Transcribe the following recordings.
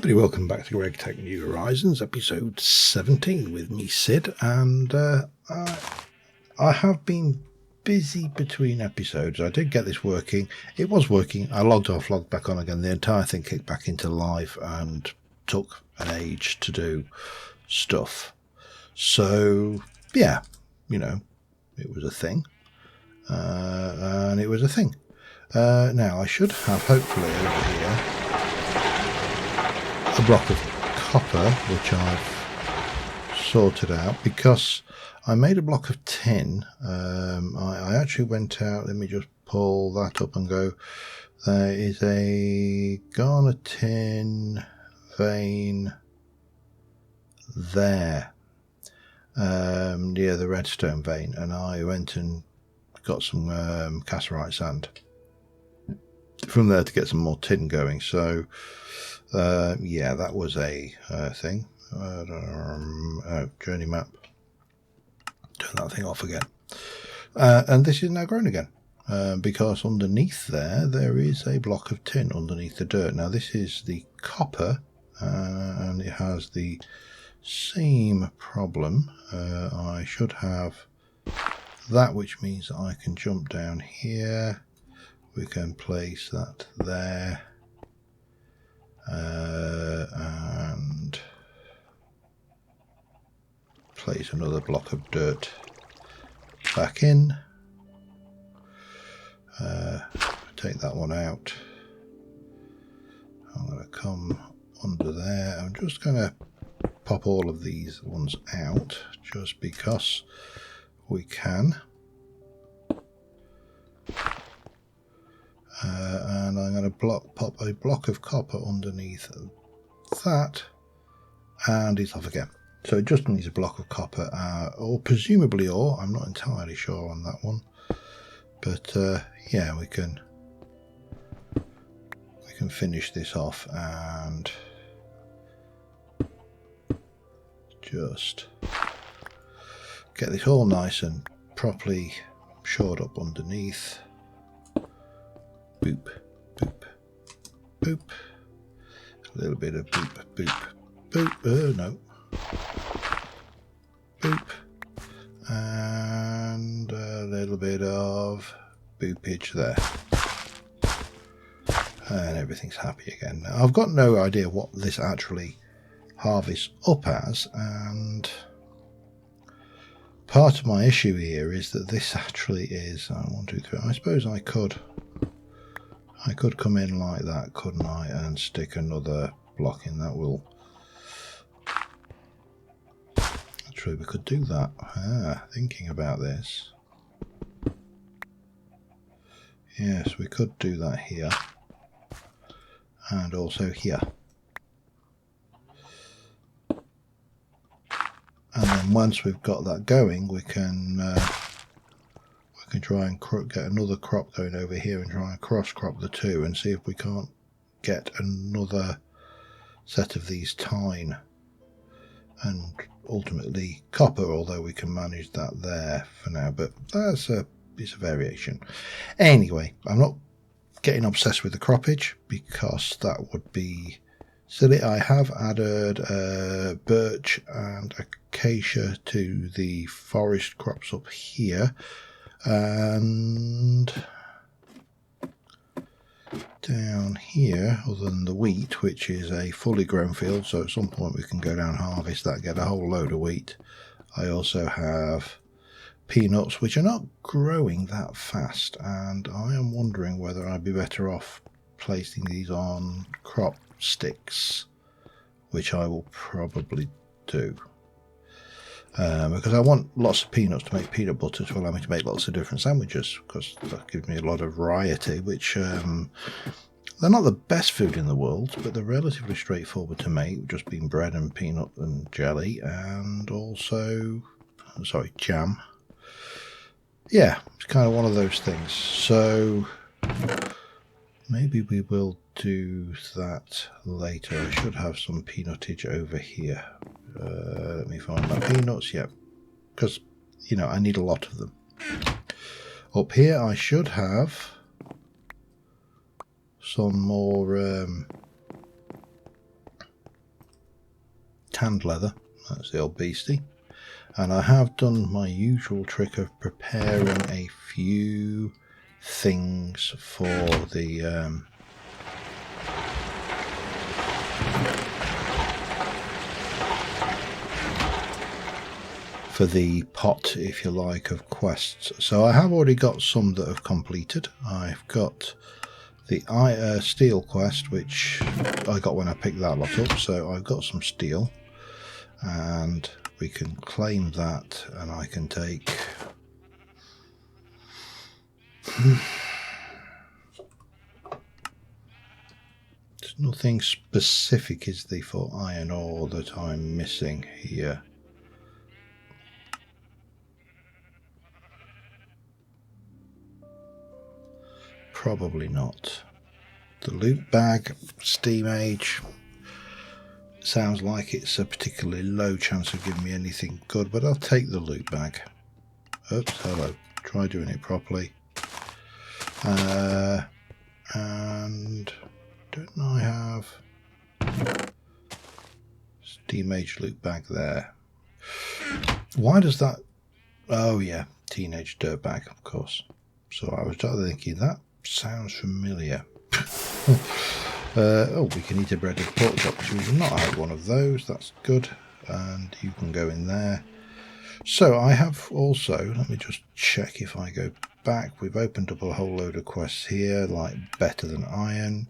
Everybody, welcome back to GregTech New Horizons, episode 17 with me, Sid, and I have been busy between episodes. I did get this working. It was working. I logged off, logged back on again. The entire thing kicked back into live and took an age to do stuff. So, yeah, you know, it was a thing. And it was a thing. Now, I should have, hopefully, over here, a block of copper, which I've sorted out because I made a block of tin. I actually went out, let me just pull that up and go. There is a garnet tin vein there, near the redstone vein, and I went and got some cassiterite sand from there to get some more tin going. So yeah, that was a thing. Journey map. Turn that thing off again. And this is now grown again because underneath there is a block of tin underneath the dirt. Now this is the copper and it has the same problem. I should have that, which means that I can jump down here. We can place that there. And place another block of dirt back in. Take that one out. I'm going to come under there. I'm just going to pop all of these ones out just because we can. And I'm going to pop a block of copper underneath that, and it's off again. So it just needs a block of copper, or presumably ore. I'm not entirely sure on that one, but yeah, we can finish this off and just get this all nice and properly shored up underneath. Boop, boop, boop. A little bit of boop, boop, boop. No. Boop. And a little bit of boopage there. And everything's happy again. Now, I've got no idea what this actually harvests up as, and part of my issue here is that this actually is 1, 2, 3. I suppose I could come in like that, couldn't I, and stick another block in. That will... Actually, we could do that. Thinking about this. Yes, we could do that here. And also here. And then once we've got that going, we can try and get another crop going over here and try and cross crop the two and see if we can't get another set of these tine and ultimately copper, although we can manage that there for now, but that's it's a variation. Anyway, I'm not getting obsessed with the croppage because that would be silly. I have added birch and acacia to the forest crops up here, and down here, other than the wheat, which is a fully grown field, so at some point we can go down, harvest that, get a whole load of wheat. I also have peanuts, which are not growing that fast, and I am wondering whether I'd be better off placing these on crop sticks, which I will probably do. Because I want lots of peanuts to make peanut butter to allow me to make lots of different sandwiches, because that gives me a lot of variety, which they're not the best food in the world, but they're relatively straightforward to make, just being bread and peanut and jelly, and also, sorry, jam. Yeah, it's kind of one of those things. So maybe we will do that later. I should have some peanutage over here. Let me find my peanuts. Yeah, because, you know, I need a lot of them. Up here I should have some more tanned leather. That's the old beastie. And I have done my usual trick of preparing a few things for the pot, if you like, of quests. So I have already got some that have completed. I've got the steel quest, which I got when I picked that lot up, so I've got some steel, and we can claim that, and I can take there's nothing specific, is there, for iron ore that I'm missing here? Probably not. The loot bag, steam age, sounds like it's a particularly low chance of giving me anything good, but I'll take the loot bag. Oops, hello. Try doing it properly. And don't I have steam age loot bag there? Why does that? Oh yeah, teenage dirt bag, of course. So I was thinking that sounds familiar. Oh, we can eat a breaded pork chop, which we've not had one of those. That's good. And you can go in there. So I have also, let me just check if I go back. We've opened up a whole load of quests here, like better than iron,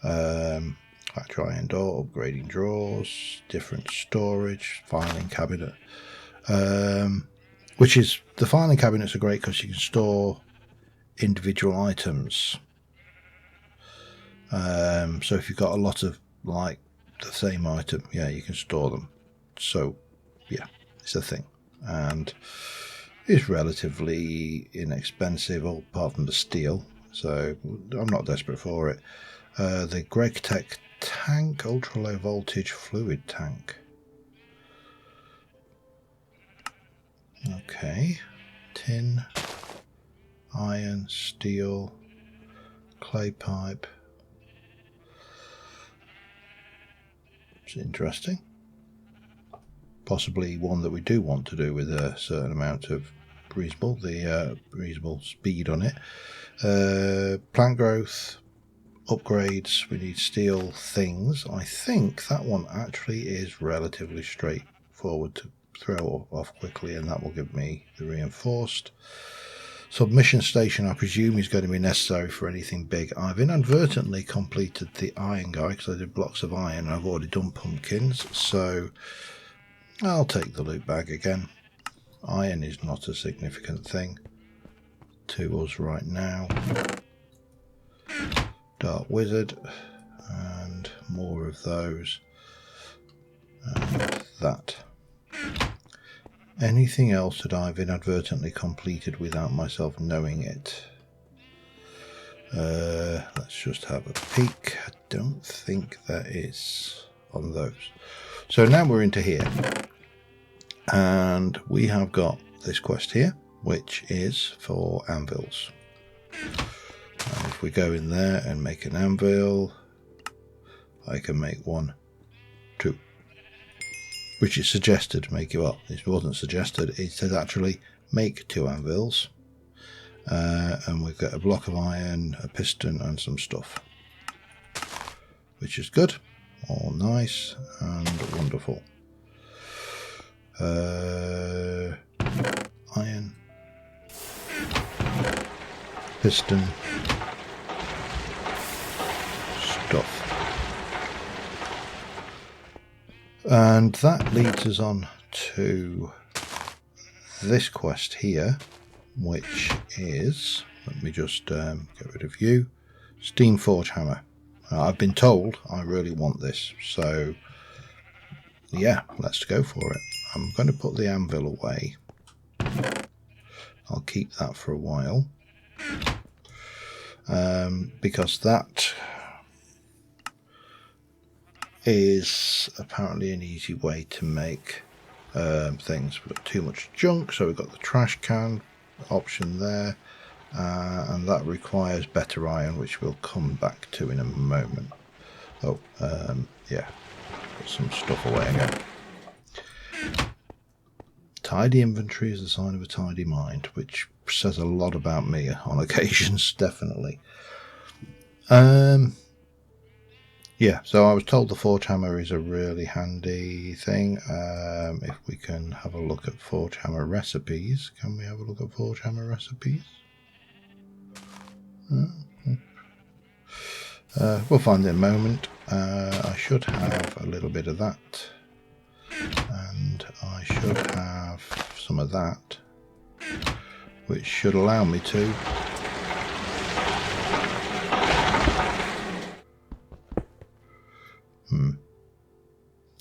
factory iron door, upgrading drawers, different storage, filing cabinet. Which is, the filing cabinets are great because you can store individual items. So if you've got a lot of like the same item, yeah, you can store them. So yeah, it's a thing, and it's relatively inexpensive, apart from the steel. So I'm not desperate for it. The GregTech tank, ultra low voltage fluid tank. Okay, tin, iron, steel, clay pipe. It's interesting. Possibly one that we do want to do with a certain amount of reasonable speed on it. Plant growth, upgrades. We need steel things. I think that one actually is relatively straightforward to throw off quickly, and that will give me the reinforced. Submission station, I presume, is going to be necessary for anything big. I've inadvertently completed the iron guy because I did blocks of iron and I've already done pumpkins, so I'll take the loot bag again. Iron is not a significant thing to us right now. Dark Wizard, and more of those, and that. Anything else that I've inadvertently completed without myself knowing it? Let's just have a peek. I don't think that is on those. So now we're into here, and we have got this quest here, which is for anvils. And if we go in there and make an anvil, I can make 1, 2. Which is suggested to make it up. It wasn't suggested, it says actually make 2 anvils. And we've got a block of iron, a piston, and some stuff. Which is good. All nice and wonderful. Iron, piston, stuff. And that leads us on to this quest here, which is, let me just get rid of you, Steam Forge Hammer. I've been told I really want this, so yeah, let's go for it. I'm going to put the anvil away. I'll keep that for a while, because that is apparently an easy way to make things. We've got too much junk, so we've got the trash can option there, and that requires better iron, which we'll come back to in a moment. Oh, yeah, put some stuff away again. Tidy inventory is the sign of a tidy mind, which says a lot about me on occasions, definitely. Yeah, so I was told the forge hammer is a really handy thing. If we can have a look at forge hammer recipes. Can we have a look at forge hammer recipes? We'll find it in a moment. I should have a little bit of that. And I should have some of that, which should allow me to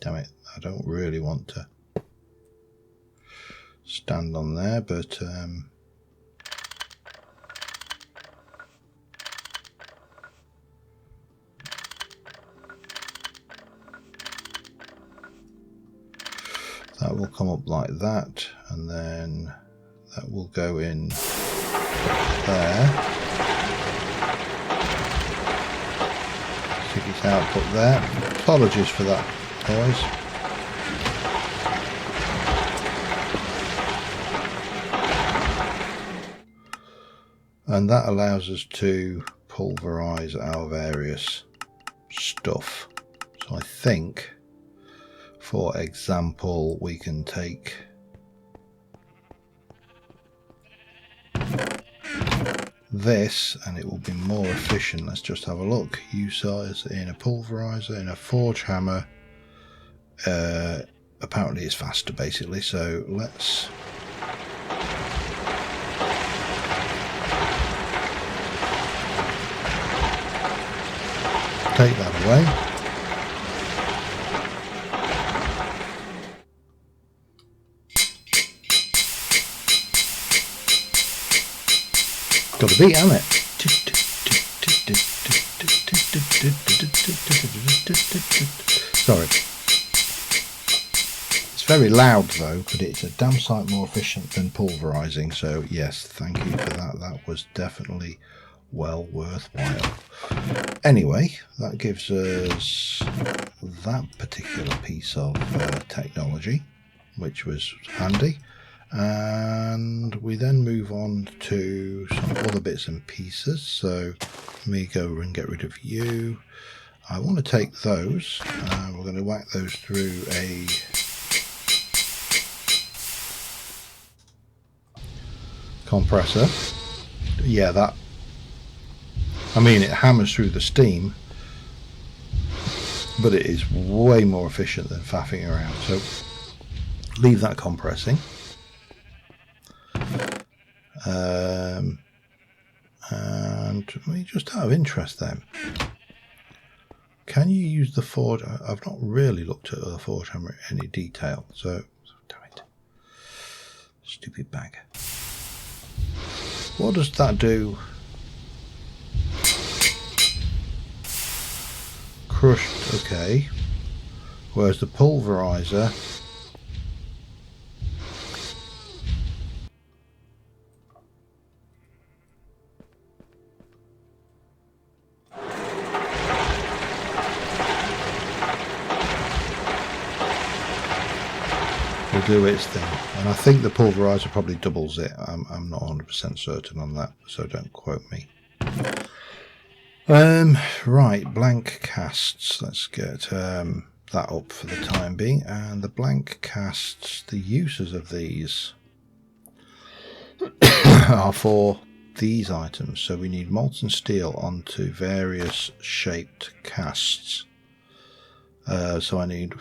damn it, I don't really want to stand on there, but that will come up like that, and then that will go in there. Stick its output there. Apologies for that noise. And that allows us to pulverize our various stuff. So I think, for example, we can take this and it will be more efficient. Let's just have a look. U-size in a pulverizer, in a forge hammer. Apparently it's faster basically, so let's take that away. Got a beat, hasn't it? Sorry. It's very loud though, but it's a damn sight more efficient than pulverizing, so yes, thank you for that. That was definitely well worthwhile. Anyway, that gives us that particular piece of technology, which was handy. And we then move on to some other bits and pieces. So let me go and get rid of you. I want to take those. We're going to whack those through a compressor. Yeah, that. I mean, it hammers through the steam, but it is way more efficient than faffing around. So leave that compressing. And we just out of interest then, can you use the forge? I've not really looked at the forge hammer in any detail, so damn it, stupid bag. What does that do? Crushed, okay. Whereas the pulverizer, will do its thing. And I think the pulverizer probably doubles it. I'm not 100% certain on that, so don't quote me. Right, blank casts. Let's get that up for the time being. And the blank casts, the uses of these are for these items. So we need molten steel onto various shaped casts. So I need.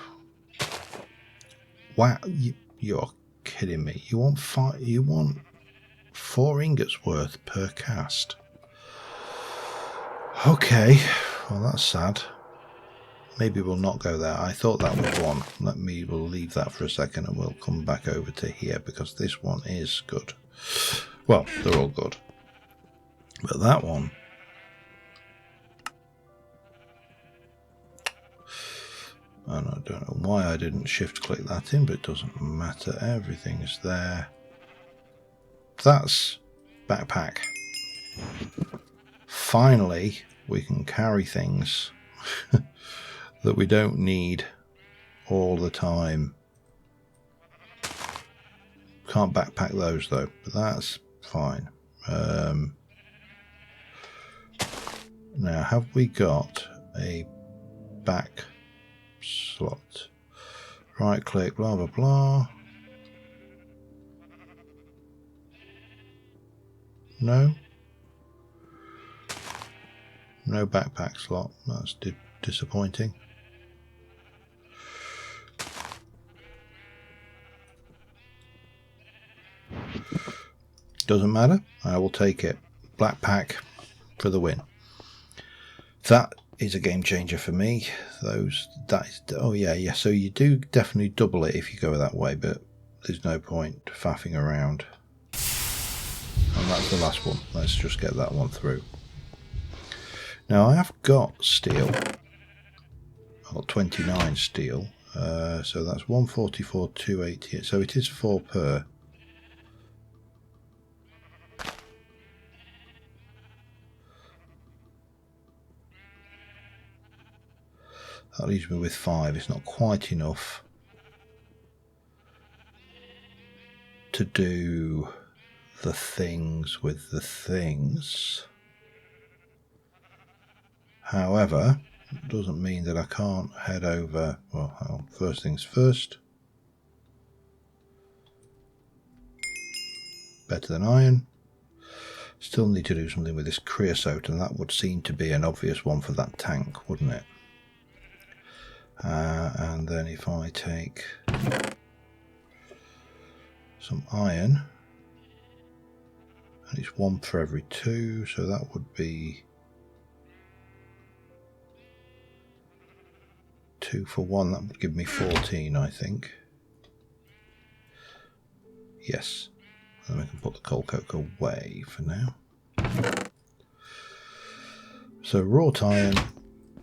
Wow, you're kidding me! You want 4 ingots worth per cast. Okay, well that's sad. Maybe we'll not go there. I thought that was one. We'll leave that for a second and we'll come back over to here because this one is good. Well, they're all good. But that one, and I don't know why I didn't shift click that in, but it doesn't matter. Everything is there. That's backpack. Finally, we can carry things that we don't need all the time. can't backpack those though, but that's fine. Now, have we got a back slot? Right click, blah blah blah. No backpack slot. That's disappointing. Doesn't matter, I will take it. Black pack for the win. That is a game changer for me. Oh yeah, so you do definitely double it if you go that way, but there's no point faffing around. And that's the last one. Let's just get that one through. Now I have got steel. I've got 29 steel. So that's 144, 280. So it is 4 per. That leaves me with 5. It's not quite enough to do the things with the things. However, it doesn't mean that I can't head over. Well, first things first. Better than iron. Still need to do something with this creosote, and that would seem to be an obvious one for that tank, wouldn't it? And then if I take some iron, and it's 1 for every 2, so that would be 2 for 1. That would give me 14, I think. Yes. Then we can put the coal coke away for now. So wrought iron.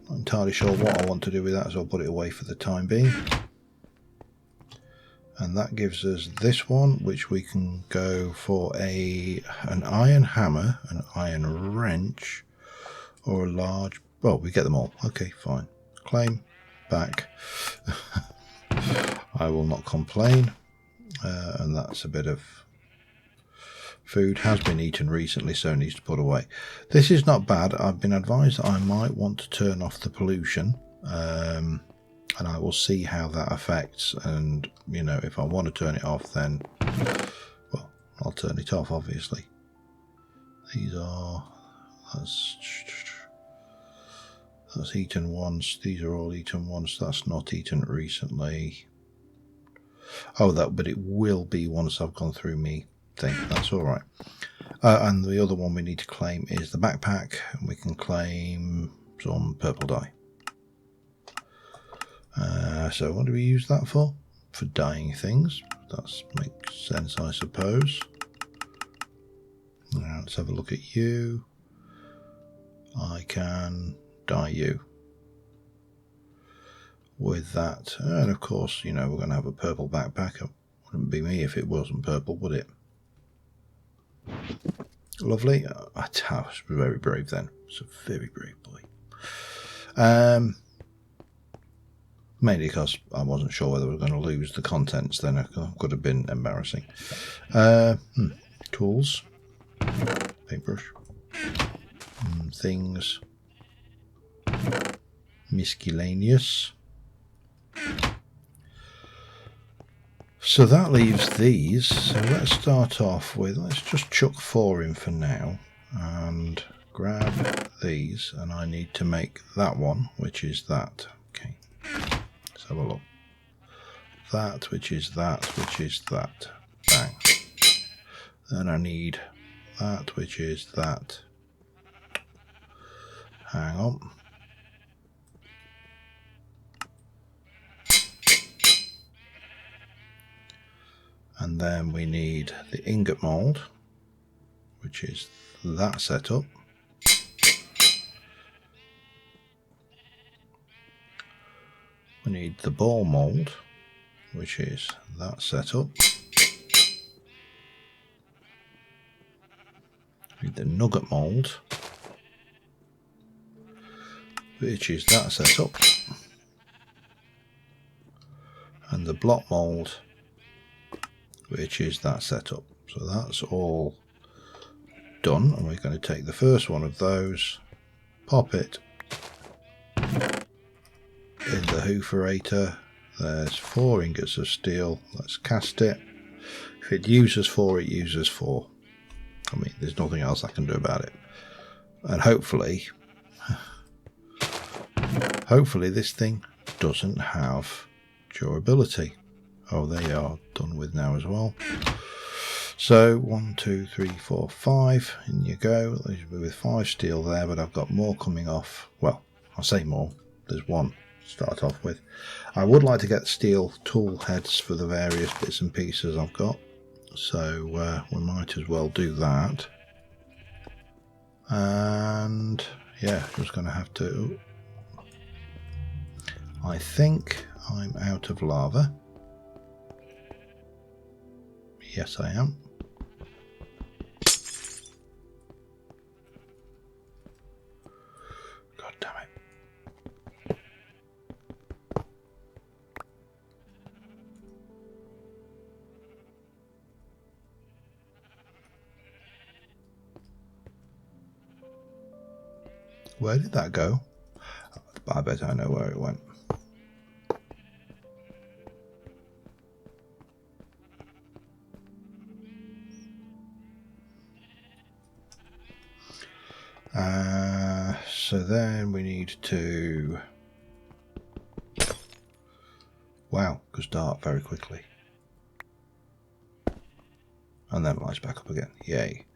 Not entirely sure what I want to do with that, so I'll put it away for the time being. And that gives us this one, which we can go for an iron hammer, an iron wrench, or a large... Well, we get them all. Okay, fine. Claim. Back. I will not complain. And that's a bit of... Food has been eaten recently, so needs to put away. This is not bad. I've been advised that I might want to turn off the pollution, and I will see how that affects. And you know, if I want to turn it off, then well, I'll turn it off. Obviously, that's eaten once. These are all eaten once. That's not eaten recently. Oh, but it will be once I've gone through me thing. That's all right. And the other one we need to claim is the backpack, and we can claim some purple dye. So what do we use that for? For dyeing things. That makes sense, I suppose. Now let's have a look at you. I can dye you with that, and of course, you know, we're going to have a purple backpack. It wouldn't be me if it wasn't purple, would it? Lovely. I was very brave then. It's a very brave boy. Mainly because I wasn't sure whether we were going to lose the contents. Then it could have been embarrassing. Tools, paintbrush, things, miscellaneous. So that leaves these. So let's start off with, let's just chuck 4 in for now and grab these, and I need to make that one, which is that. Okay, let's have a look. That, which is that, which is that. Bang. Then I need that, which is that. Hang on. And then we need the ingot mold, which is that setup. We need the ball mold, which is that setup. We need the nugget mold, which is that setup. And the block mold, which is that setup. So that's all done, and we're going to take the first one of those, pop it in the hooferator. There's 4 ingots of steel. Let's cast it. If it uses 4, it uses 4. I mean, there's nothing else I can do about it. And hopefully this thing doesn't have durability. Oh, they are done with now as well. So 1, 2, 3, 4, 5. In you go. These will be with 5 steel there, but I've got more coming off. Well, I'll say more. There's 1 to start off with. I would like to get steel tool heads for the various bits and pieces I've got. So we might as well do that. And yeah, just going to have to... I think I'm out of lava. Yes, I am. God damn it. Where did that go? I bet I know where it went. So then we need to... Wow, goes dark very quickly. And then lights back up again. Yay.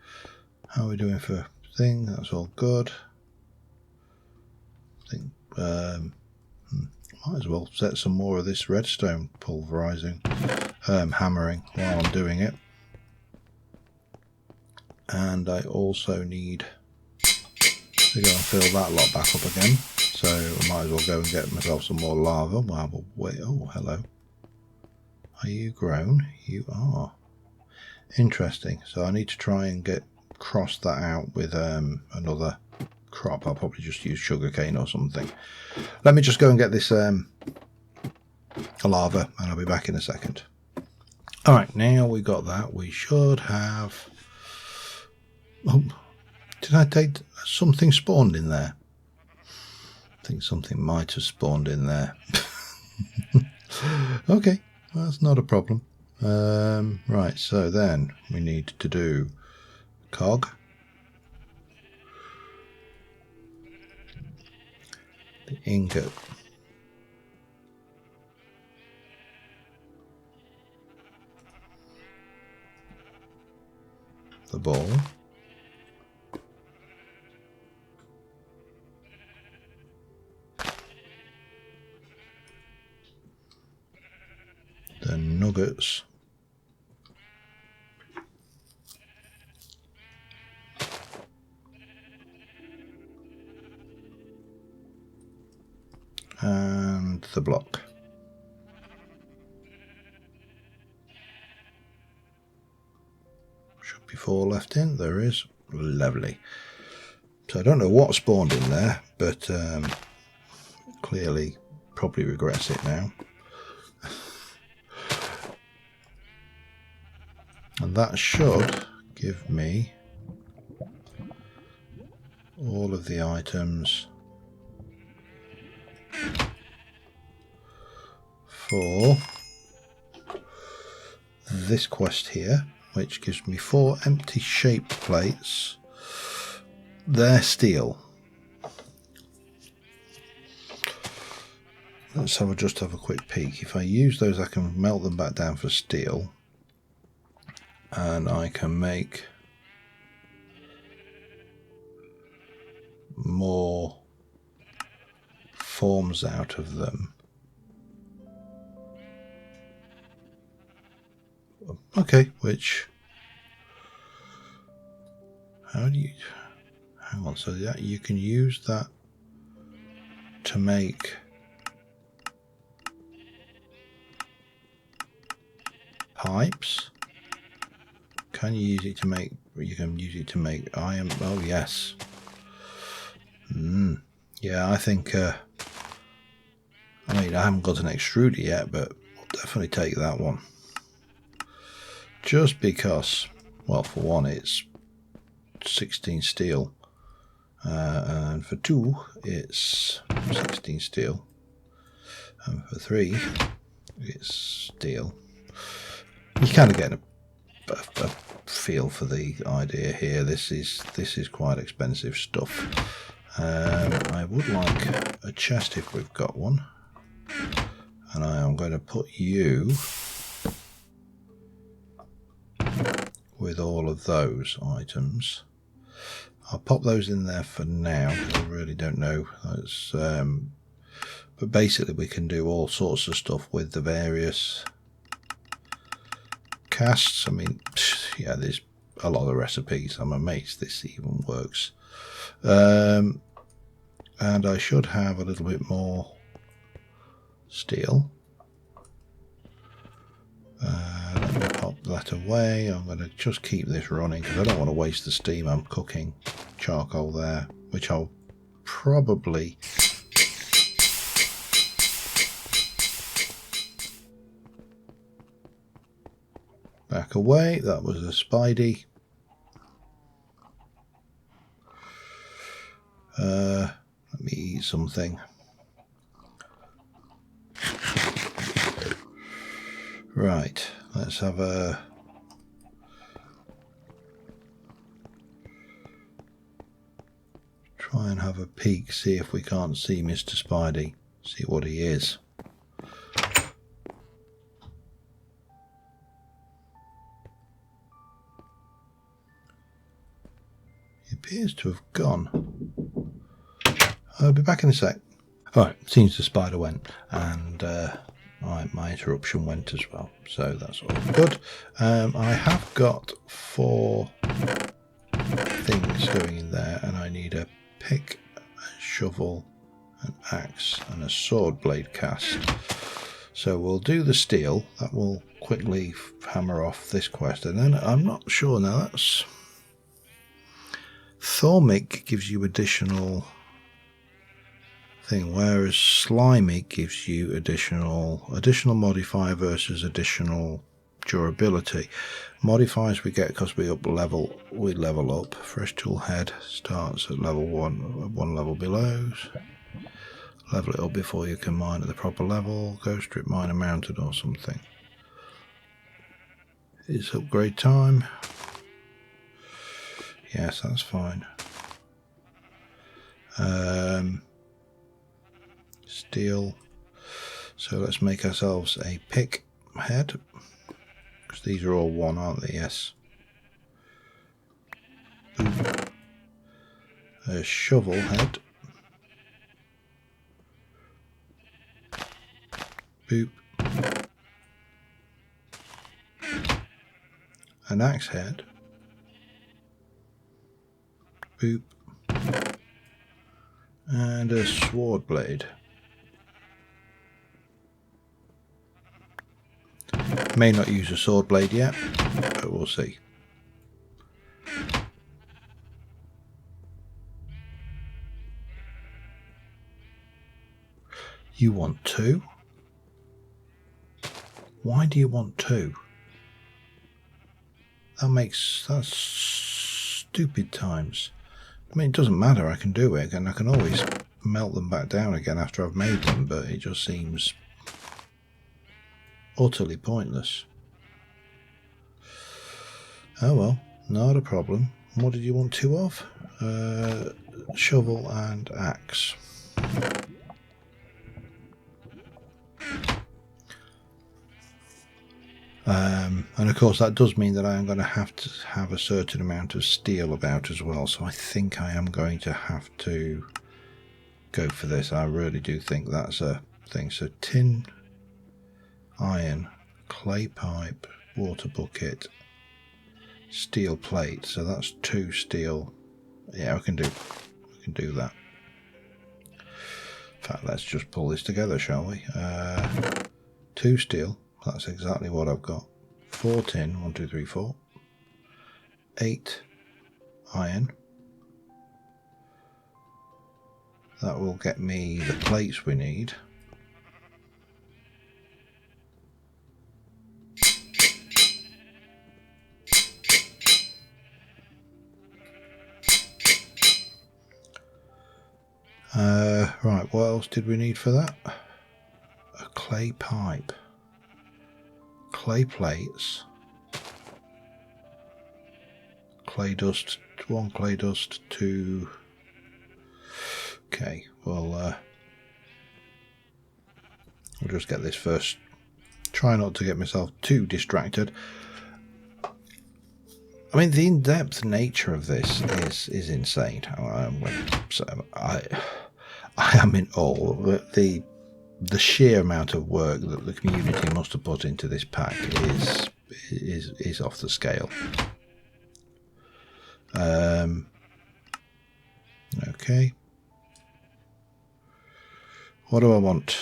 How are we doing for thing? That's all good. I think might as well set some more of this redstone pulverizing, hammering while I'm doing it. And I also need to go and fill that lot back up again. So I might as well go and get myself some more lava while we'll wait. Oh, hello. Are you grown? You are. Interesting. So I need to try and cross that out with another crop. I'll probably just use sugarcane or something. Let me just go and get this lava and I'll be back in a second. Alright, now we got that. We should have... Oh, did I take... Something spawned in there. I think something might have spawned in there. Okay, that's not a problem. Right, so then we need to do cog. The ingot. The ball. The nuggets. And the block. Should be 4 left in. There is. Lovely. So I don't know what spawned in there, but clearly probably regrets it now. And that should give me all of the items for this quest here, which gives me 4 empty shape plates. They're steel. Let's just have a quick peek. If I use those, I can melt them back down for steel. And I can make more forms out of them. Okay, which... How do you... Hang on, so that you can use that to make... pipes? Can you use it to make... You can use it to make iron... Oh, yes. Yeah, I think... I mean, I haven't got an extruder yet, but I'll definitely take that one. just because, well, for one, it's 16 steel, and for two, it's 16 steel, and for three, it's steel. You kind of get a feel for the idea here. This is quite expensive stuff. I would like a chest if we've got one, and I am going to put you with all of those items. I'll pop those in there for now because I really don't know. But basically we can do all sorts of stuff with the various casts. I mean, yeah, there's a lot of recipes. I'm amazed this even works. And I should have a little bit more steel. Let me pop that away. I'm going to just keep this running because I don't want to waste the steam. I'm cooking charcoal there, which I'll probably back away. That was a Spidey. Let me eat something. Right, let's have a try and have a peek, see if we can't see Mr. Spidey, see what he is. He appears to have gone. I'll be back in a sec. Alright, seems the spider went, and my interruption went as well, so that's all good. I have got 4 things going in there, and I need a pick, a shovel, an axe, and a sword blade cast. So we'll do the steel. That will quickly hammer off this quest, and then I'm not sure now. That's Thormic gives you additional thing, whereas Slimy gives you additional modifier versus additional durability. Modifiers we get because we level up. Fresh tool head starts at level 1 level below. Level it up before you can mine at the proper level. Ghost strip miner mounted or something. It's upgrade time. Yes, that's fine. Steel. So let's make ourselves a pick head, because these are all 1, aren't they? Yes. Boop. A shovel head. Boop. An axe head. Boop. And a sword blade. May not use a sword blade yet, but we'll see. You want 2? Why do you want 2? That's stupid times. I mean, it doesn't matter, I can do it, and I can always melt them back down again after I've made them, but it just seems utterly pointless. Oh well, not a problem. What did you want 2 of? Shovel and axe. And of course that does mean that I am going to have a certain amount of steel about as well, so I think I am going to have to go for this. I really do think that's a thing. So tin, iron, clay pipe, water bucket, steel plate. So that's 2 steel. Yeah, we can do that. In fact, let's just pull this together, shall we? 2 steel. That's exactly what I've got. 4 tin, 1, 2, 3, 4. 8 iron. That will get me the plates we need. Right, what else did we need for that? A clay pipe. Clay plates. Clay dust. 1 clay dust, 2... Okay, well, we'll just get this first. Try not to get myself too distracted. I mean, the in-depth nature of this is insane. I am in awe. The sheer amount of work that the community must have put into this pack is off the scale. Okay. What do I want?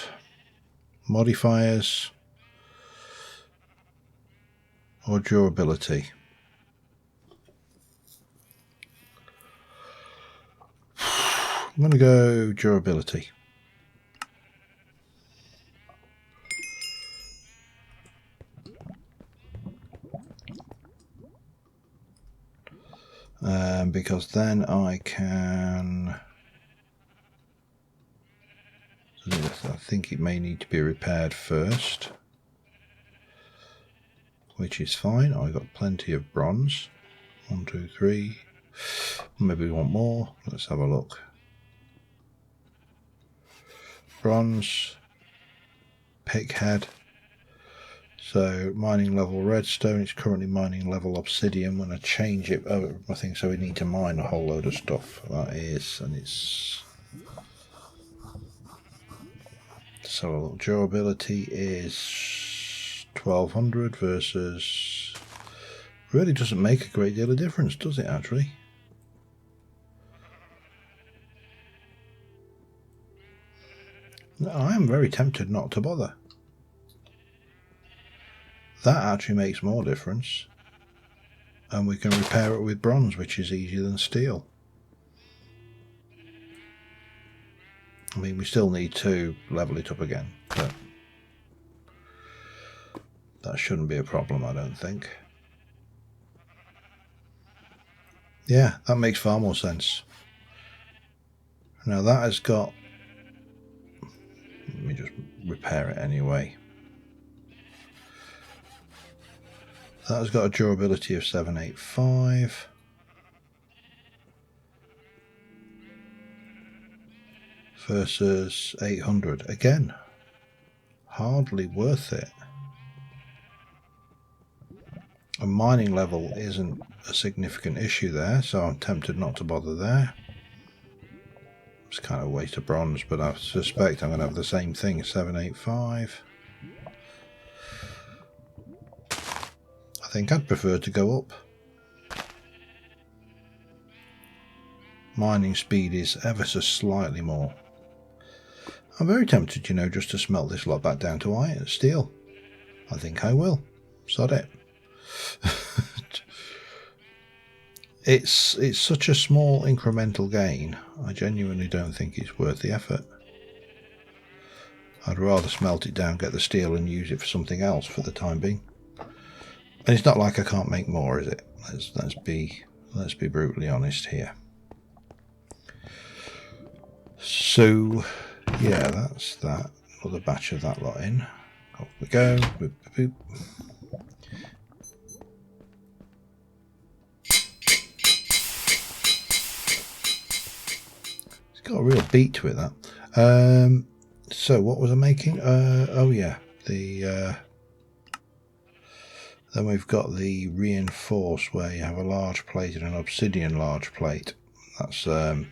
Modifiers or durability? I'm going to go durability. Because then I can... I think it may need to be repaired first, which is fine. I've got plenty of bronze. 1, 2, 3. Maybe we want more. Let's have a look. Bronze, pick head. So mining level redstone. It's currently mining level obsidian. When I change it, I think so. We need to mine a whole load of stuff. That is, and it's. So durability is 1200 versus. Really doesn't make a great deal of difference, does it? Actually. I am very tempted not to bother. That actually makes more difference. And we can repair it with bronze, which is easier than steel. I mean, we still need to level it up again, but that shouldn't be a problem, I don't think. Yeah, that makes far more sense. Now that has got... Let me just repair it anyway. That has got a durability of 785. Versus 800. Again, hardly worth it. A mining level isn't a significant issue there, so I'm tempted not to bother there. It's kind of a waste of bronze, but I suspect I'm going to have the same thing, 785. I think I'd prefer to go up. Mining speed is ever so slightly more. I'm very tempted, you know, just to smelt this lot back down to iron, steel. I think I will. Sod it. It's such a small incremental gain. I genuinely don't think it's worth the effort. I'd rather smelt it down, get the steel, and use it for something else for the time being. And it's not like I can't make more, is it? Let's be brutally honest here. So yeah, that's that. Another batch of that lot in. Off we go. Boop, boop, boop. It's got a real beat to it, that. So what was I making? Oh yeah, then we've got the reinforced, where you have a large plate and an obsidian large plate. That's a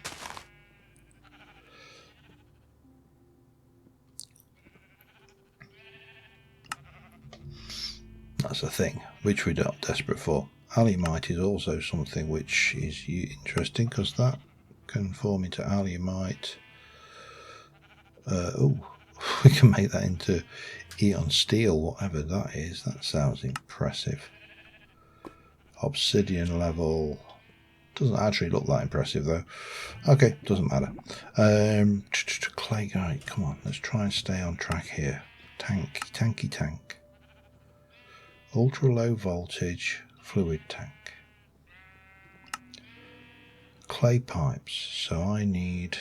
thing which we're not desperate for. Alumite is also something which is interesting, because that can form into alumite. Oh, we can make that into Eon steel, whatever that is. That sounds impressive. Obsidian level doesn't actually look that impressive though. Okay, doesn't matter. Clay guy, come on, let's try and stay on track here. Tank. Ultra low voltage fluid tank. Clay pipes. So I need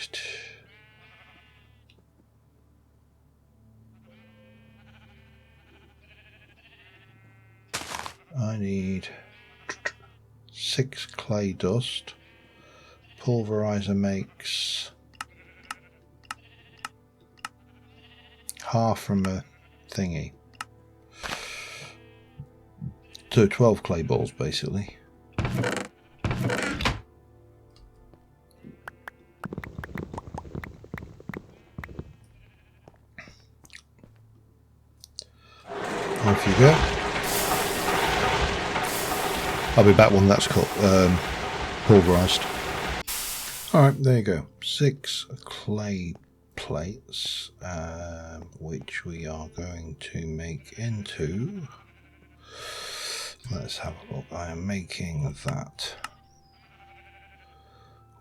I need 6 clay dust. Pulverizer makes half from a thingy. So 12 clay balls basically. Off you go. I'll be back when that's pulverized. Alright, there you go. 6 clay plates, which we are going to make into... Let's have a look. I am making that,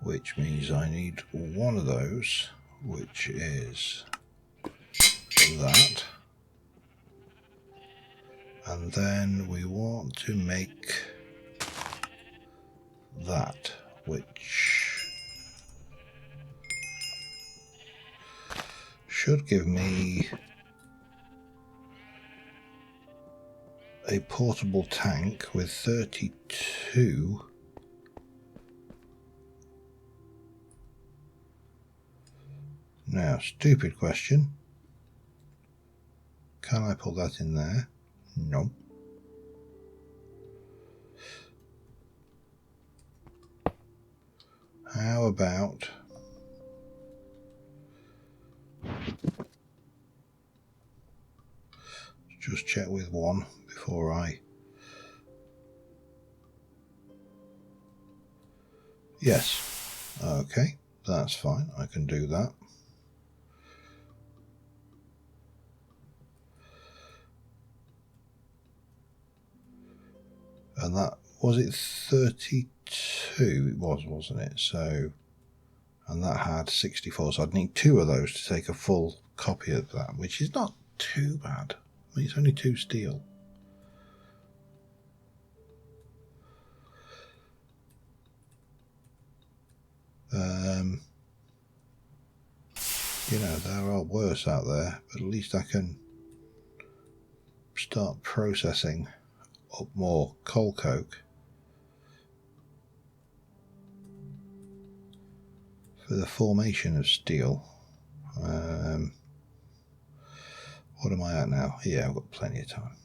which means I need one of those, which is that. And then we want to make that, which should give me a portable tank with 32. Now, stupid question. Can I put that in there? No. How about just check with one before I... Yes. Okay, that's fine. I can do that. And that, was it 32? It was, wasn't it? So, and that had 64, so I'd need 2 of those to take a full copy of that, which is not too bad. I mean, it's only 2 steel. You know, there are worse out there, but at least I can start processing up more coal coke for the formation of steel. What am I at now? Yeah, I've got plenty of time.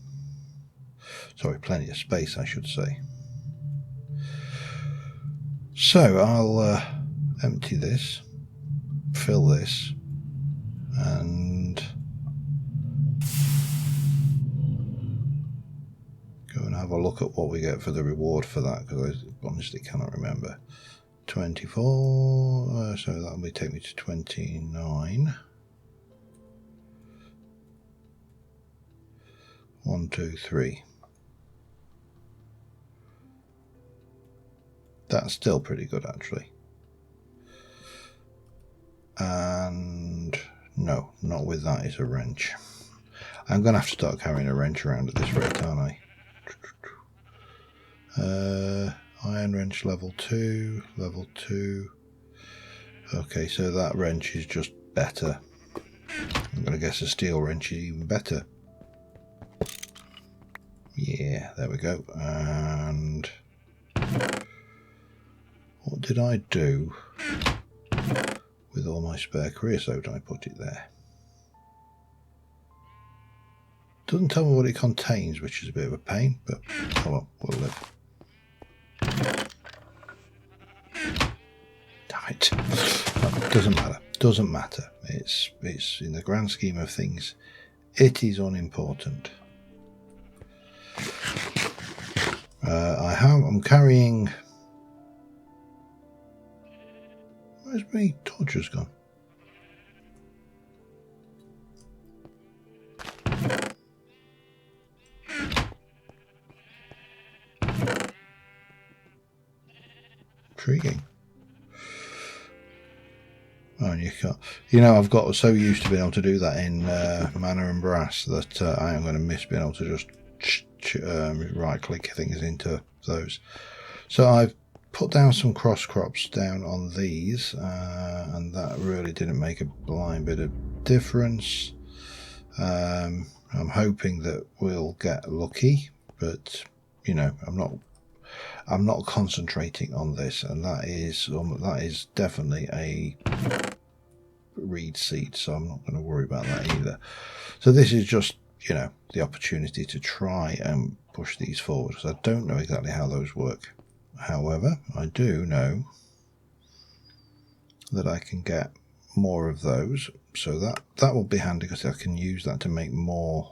Sorry, plenty of space, I should say. So I'll empty this, fill this, and go and have a look at what we get for the reward for that, because I honestly cannot remember. 24, so that will take me to 29. 1, 2, 3. That's still pretty good, actually. And no, not with that. It's a wrench. I'm going to have to start carrying a wrench around at this rate, aren't I? Iron wrench level 2, level 2. Okay, so that wrench is just better. I'm going to guess a steel wrench is even better. Yeah, there we go. And what did I do with all my spare creosote? I put it there. Doesn't tell me what it contains, which is a bit of a pain, but oh well, we'll live. Damn it. Doesn't matter. Doesn't matter. It's in the grand scheme of things, it is unimportant. I'm carrying... Where's my torches gone? Intriguing. Oh, and you can't... You know, I've got so used to being able to do that in Mana and Brass that I am going to miss being able to just right-click things into those. So I've put down some cross crops down on these, and that really didn't make a blind bit of difference. I'm hoping that we'll get lucky, but you know, I'm not concentrating on this, and that is definitely a reed seed, so I'm not going to worry about that either. So this is just, you know, the opportunity to try and push these forward, because I don't know exactly how those work. However, I do know that I can get more of those, so that will be handy, because I can use that to make more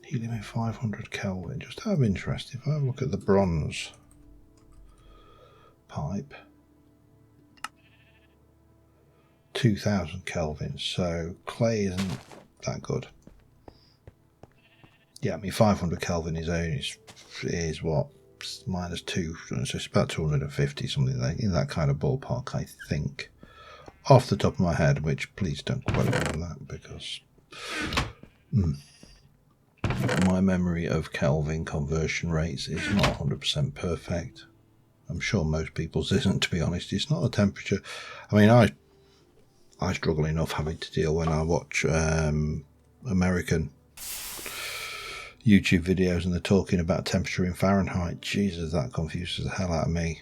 helium at 500 Kelvin. Just out of interest, if I look at the bronze pipe, 2000 Kelvin, so clay isn't that good. Yeah, I mean 500 Kelvin is what, -2, so it's about 250, something like in that kind of ballpark, I think, off the top of my head, which please don't quote me on that, because my memory of Kelvin conversion rates is not 100% perfect. I'm sure most people's isn't, to be honest. It's not a temperature. I mean, I struggle enough having to deal when I watch American YouTube videos and they're talking about temperature in Fahrenheit. Jesus, that confuses the hell out of me.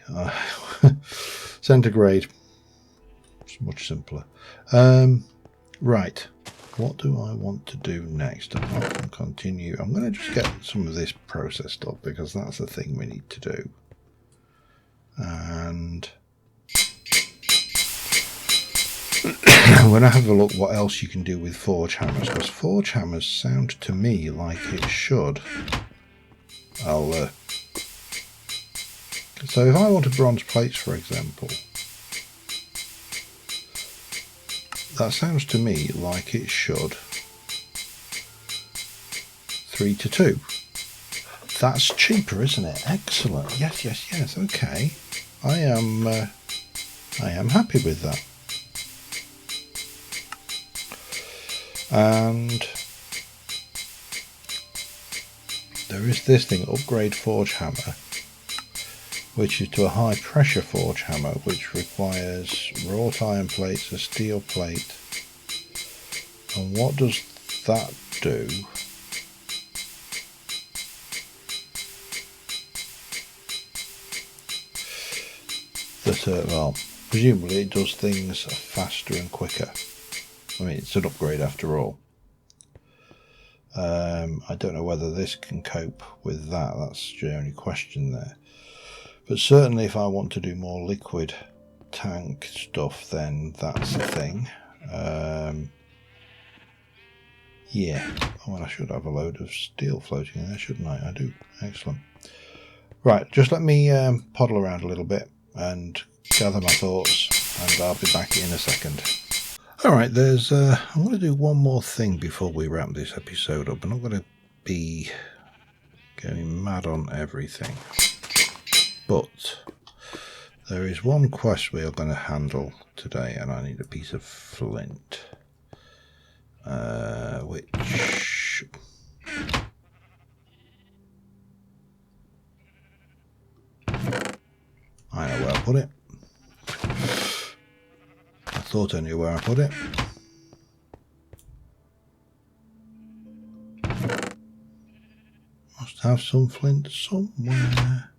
Centigrade, it's much simpler. Right, what do I want to do next apart from continue? I'm going to just get some of this processed up, because that's the thing we need to do. And I'm going to have a look what else you can do with forge hammers, because forge hammers sound to me like it should. So if I wanted bronze plates, for example, that sounds to me like it should 3 to 2. That's cheaper, isn't it? Excellent. Yes. Okay. I am happy with that. And there is this thing, upgrade forge hammer, which is to a high pressure forge hammer, which requires wrought iron plates, a steel plate. And what does that do? Well, presumably it does things faster and quicker. I mean, it's an upgrade after all. I don't know whether this can cope with that. That's the only question there. But certainly if I want to do more liquid tank stuff, then that's the thing. Yeah. Oh, well, I should have a load of steel floating in there, shouldn't I? I do. Excellent. Right, just let me poddle around a little bit and gather my thoughts, and I'll be back in a second. Alright, I'm going to do one more thing before we wrap this episode up. I'm not going to be going mad on everything, but there is one quest we are going to handle today, and I need a piece of flint, which I know where I put it. I thought I knew where I put it. Must have some flint somewhere.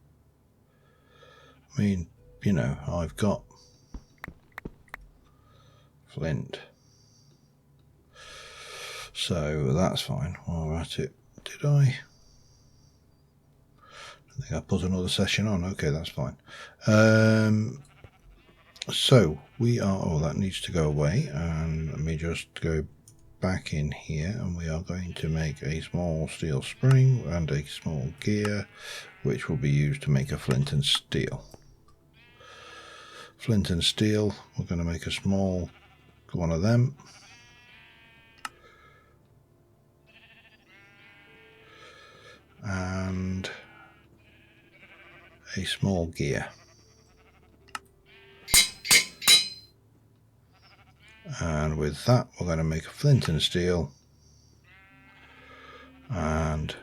I mean, you know, I've got flint, so that's fine. While at it, did I? I think I put another session on. Okay, that's fine. So we are, oh, that needs to go away, and let me just go back in here, and we are going to make a small steel spring and a small gear, which will be used to make a flint and steel. Flint and steel, we're going to make a small one of them. And a small gear. And with that, we're going to make a flint and steel. And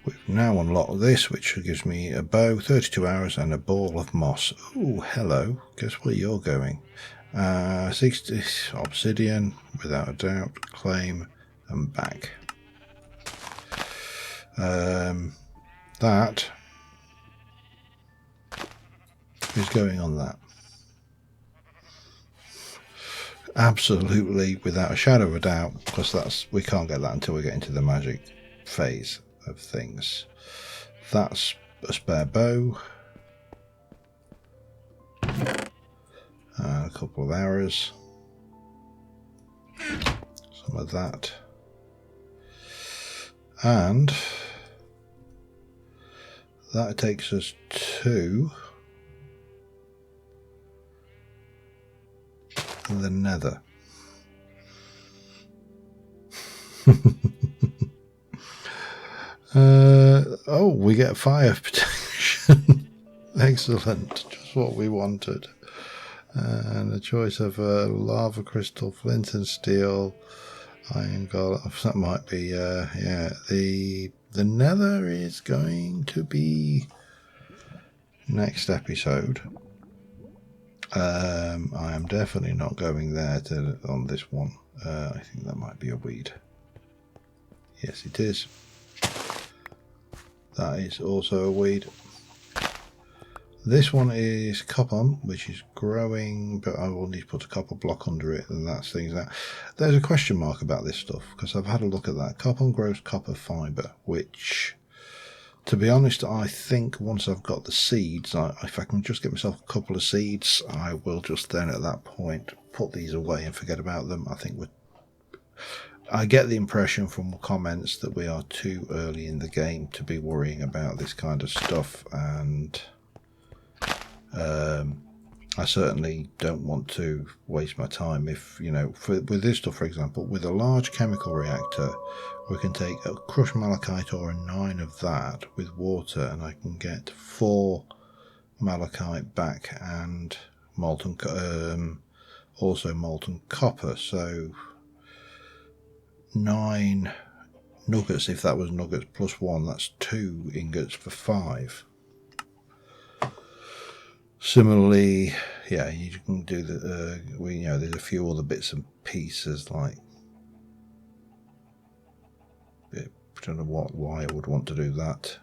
we've now unlocked this, which gives me a bow, 32 hours, and a ball of moss. Ooh, hello. Guess where you're going? 60 obsidian, without a doubt. Claim and back. That is going on that. Absolutely, without a shadow of a doubt, because we can't get that until we get into the magic phase of things. That's a spare bow. A couple of arrows. Some of that. And that takes us to the nether. Oh, we get fire protection. Excellent, just what we wanted. And a choice of lava crystal, flint and steel, iron golem. That might be yeah. The nether is going to be next episode. I am definitely not going there on this one. I think that might be a weed. Yes, it is. That is also a weed. This one is copper, which is growing, but I will need to put a copper block under it, and that's things that. There's a question mark about this stuff, because I've had a look at that. Copper grows copper fibre, which, to be honest, I think once I've got the seeds, if I can just get myself a couple of seeds, I will just then at that point put these away and forget about them. I get the impression from comments that we are too early in the game to be worrying about this kind of stuff, and I certainly don't want to waste my time. If, with this stuff, for example, with a large chemical reactor, we can take a crushed malachite ore and 9 of that with water, and I can get 4 malachite back and also molten copper. So 9 nuggets, if that was nuggets plus 1, that's 2 ingots for 5. Similarly, yeah, you can do the there's a few other bits and pieces, like I don't know why I would want to do that.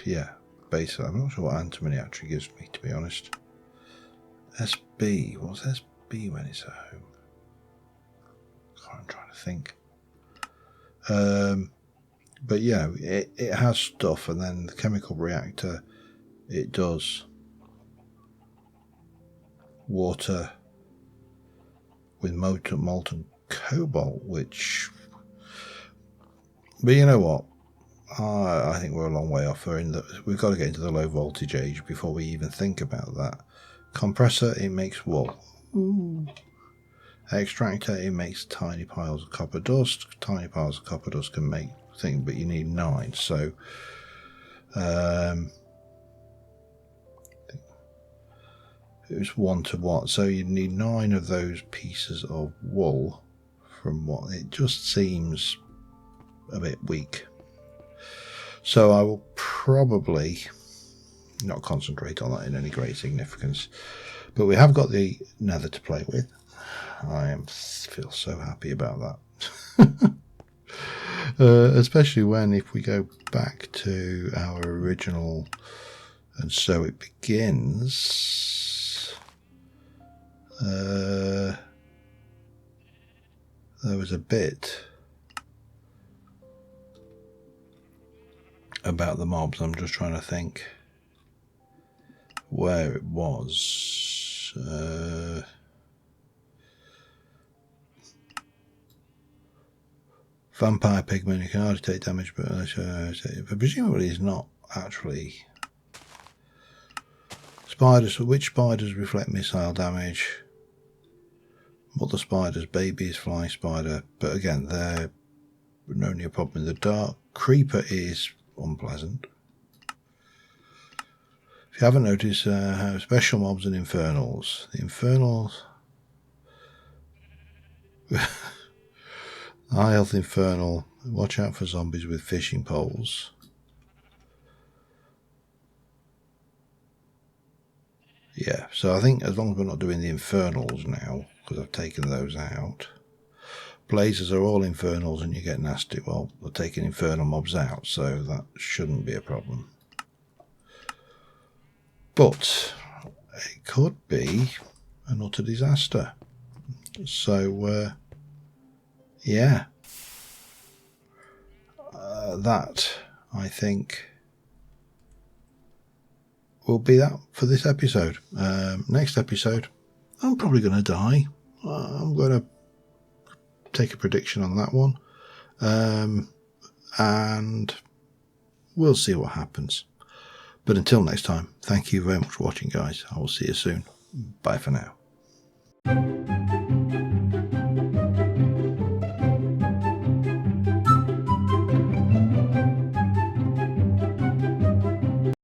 Yeah, basically, I'm not sure what antimony actually gives me, to be honest. SB, what's SB when it's at home? I'm trying to think. But yeah, it has stuff, and then the chemical reactor, it does water with molten cobalt, which, but you know what? I think we're a long way off. We've got to get into the low voltage age before we even think about that. Compressor, it makes wool. Ooh. Extractor, it makes tiny piles of copper dust. Tiny piles of copper dust can make things, but you need 9. So it was 1 to what? So you need 9 of those pieces of wool. From what it just seems a bit weak. So I will probably not concentrate on that in any great significance. But we have got the nether to play with. I feel so happy about that. Especially when, if we go back to our original, and so it begins, there was a bit about the mobs. I'm just trying to think where it was. Vampire pigment, you can hardly take damage, but presumably is not actually. Spiders, which spiders reflect missile damage? Mother spiders, babies, fly spider, but again, they're only a problem in the dark. Creeper is unpleasant. If you haven't noticed, have special mobs and infernals. The infernals. High health infernal. Watch out for zombies with fishing poles. Yeah, so I think as long as we're not doing the infernals now, because I've taken those out. Blazes are all infernals and you get nasty. Well, we're taking infernal mobs out, so that shouldn't be a problem. But it could be an utter disaster. So, yeah. That, I think, will be that for this episode. Next episode, I'm probably going to die. I'm going to take a prediction on that one. And we'll see what happens. But until next time, thank you very much for watching, guys. I will see you soon. Bye for now.